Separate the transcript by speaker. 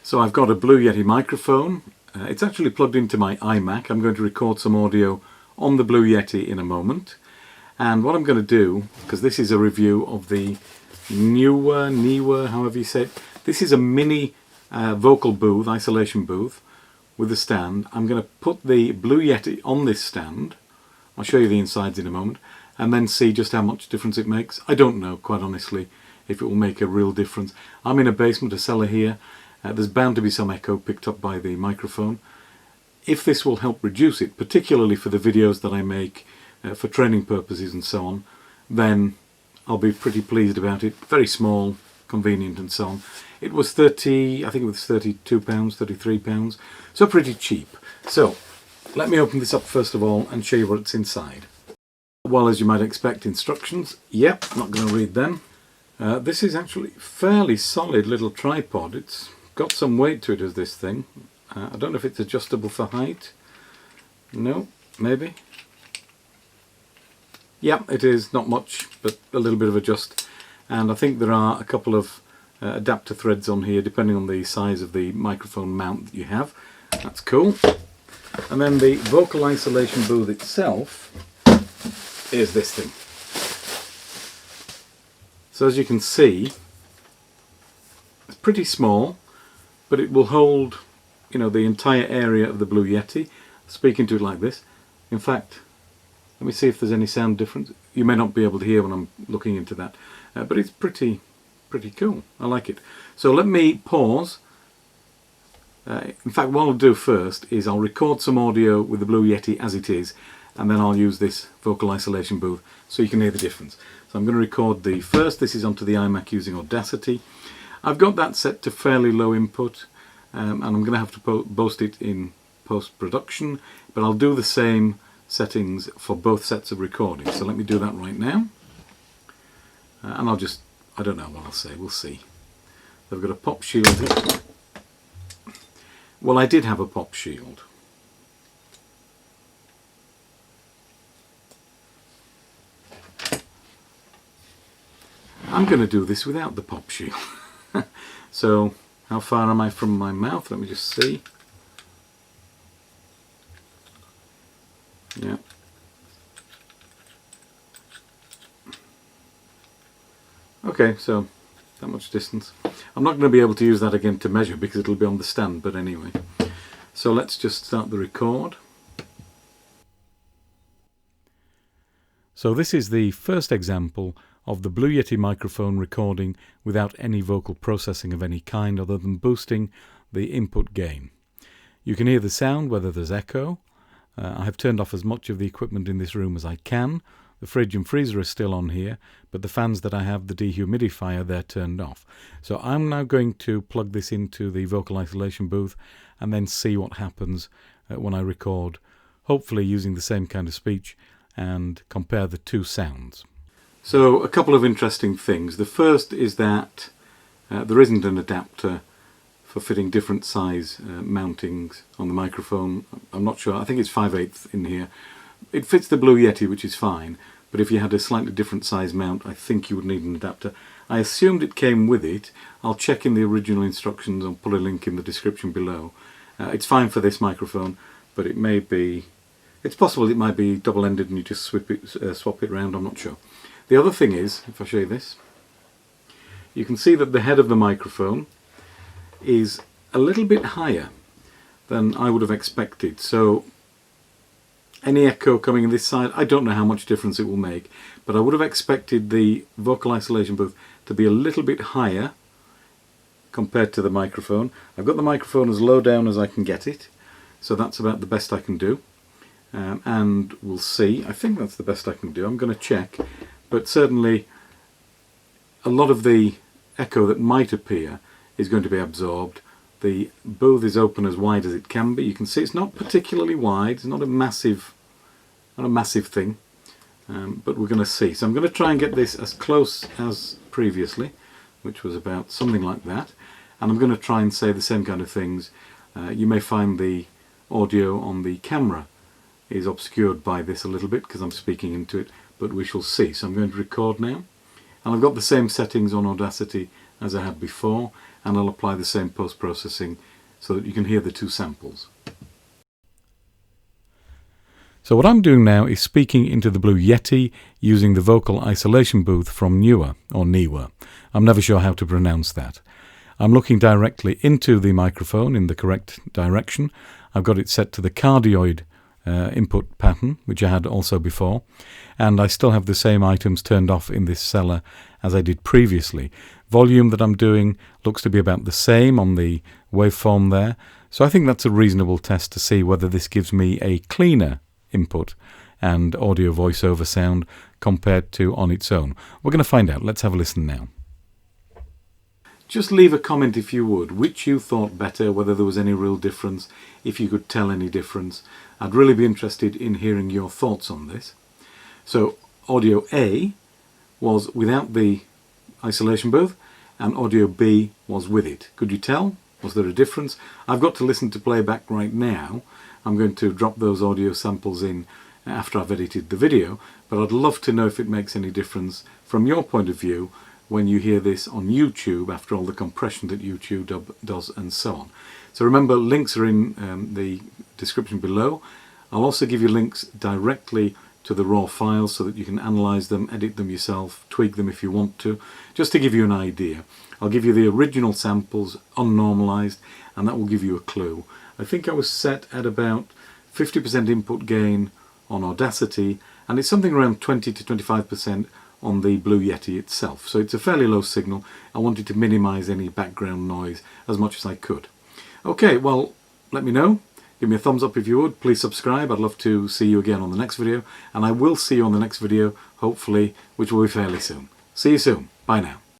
Speaker 1: So I've got a Blue Yeti microphone. It's actually plugged into my iMac. I'm going to record some audio on the Blue Yeti in a moment. And what I'm going to do, because this is a review of the Neewer, however you say it. This is a mini vocal booth, isolation booth, with a stand. I'm going to put the Blue Yeti on this stand. I'll show you the insides in a moment, and then see just how much difference it makes. I don't know, quite honestly, if it will make a real difference. I'm in a basement, a cellar here. There's bound to be some echo picked up by the microphone. If this will help reduce it, particularly for the videos that I make for training purposes and so on, then I'll be pretty pleased about it. Very small, convenient and so on. It was I think it was £32, £33, so pretty cheap. So let me open this up first of all and show you what's inside. Well, as you might expect, instructions. Yep, not going to read them. This is actually a fairly solid little tripod. It's got some weight to it as this thing. I don't know if it's adjustable for height. No, maybe. Yeah, it is, not much, but a little bit of adjust. And I think there are a couple of adapter threads on here depending on the size of the microphone mount that you have. That's cool. And then the vocal isolation booth itself is this thing. So as you can see, it's pretty small, but it will hold, you know, the entire area of the Blue Yeti. Speaking to it like this. In fact, let me see if there's any sound difference. You may not be able to hear when I'm looking into that, but it's pretty cool. I like it. So let me pause. In fact, what I'll do first is I'll record some audio with the Blue Yeti as it is, and then I'll use this vocal isolation booth so you can hear the difference. So I'm going to record the first. This is onto the iMac using Audacity. I've got that set to fairly low input, and I'm going to have to boost it in post-production, but I'll do the same settings for both sets of recordings. So let me do that right now. And I'll just, I don't know what I'll say, we'll see. I've got a pop shield here. Well, I did have a pop shield. I'm going to do this without the pop shield. So, how far am I from my mouth? Let me just see. Yeah. Okay, so that much distance. I'm not going to be able to use that again to measure because it'll be on the stand, but anyway. So let's just start the record. So this is the first example of the Blue Yeti microphone recording without any vocal processing of any kind other than boosting the input gain. You can hear the sound, whether there's echo. I have turned off as much of the equipment in this room as I can. The fridge and freezer are still on here, but the fans that I have, the dehumidifier, they're turned off. So I'm now going to plug this into the vocal isolation booth and then see what happens when I record, hopefully using the same kind of speech, and compare the two sounds. So a couple of interesting things. The first is that there isn't an adapter for fitting different size mountings on the microphone. I'm not sure, I think it's 5/8 in here. It fits the Blue Yeti, which is fine, but if you had a slightly different size mount, I think you would need an adapter. I assumed it came with it. I'll check in the original instructions and put a link in the description below. It's fine for this microphone, but it may be, it's possible it might be double-ended and you just swap it around, I'm not sure. The other thing is, if I show you this, you can see that the head of the microphone is a little bit higher than I would have expected. So any echo coming in this side, I don't know how much difference it will make, but I would have expected the vocal isolation booth to be a little bit higher compared to the microphone. I've got the microphone as low down as I can get it, so that's about the best I can do. And we'll see. I think that's the best I can do. I'm going to check, but certainly a lot of the echo that might appear is going to be absorbed. The booth is open as wide as it can be. You can see it's not particularly wide. It's not a massive thing, but we're going to see. So I'm going to try and get this as close as previously, which was about something like that. And I'm going to try and say the same kind of things. You may find the audio on the camera is obscured by this a little bit because I'm speaking into it, but we shall see. So I'm going to record now, and I've got the same settings on Audacity as I had before. and I'll apply the same post-processing so that you can hear the two samples. So what I'm doing now is speaking into the Blue Yeti using the vocal isolation booth from Neewer, or Neewer. I'm never sure how to pronounce that. I'm looking directly into the microphone in the correct direction. I've got it set to the cardioid input pattern, which I had also before, and I still have the same items turned off in this cellar as I did previously. Volume that I'm doing looks to be about the same on the waveform there, so I think that's a reasonable test to see whether this gives me a cleaner input and audio voiceover sound compared to on its own. We're going to find out. Let's have a listen now. Just leave a comment if you would, which you thought better, whether there was any real difference, if you could tell any difference. I'd really be interested in hearing your thoughts on this. So audio A was without the isolation booth and audio B was with it. Could you tell? Was there a difference? I've got to listen to playback right now. I'm going to drop those audio samples in after I've edited the video, but I'd love to know if it makes any difference from your point of view when you hear this on YouTube after all the compression that YouTube does and so on. So remember, links are in the description below. I'll also give you links directly to the raw files so that you can analyze them, edit them yourself, tweak them if you want to, just to give you an idea. I'll give you the original samples unnormalized, and that will give you a clue. I think I was set at about 50% input gain on Audacity, and it's something around 20 to 25% on the Blue Yeti itself. So it's a fairly low signal. I wanted to minimize any background noise as much as I could. Okay, well, let me know. Give me a thumbs up if you would. Please subscribe. I'd love to see you again on the next video, and I will see you on the next video, hopefully, which will be fairly soon. See you soon. Bye now.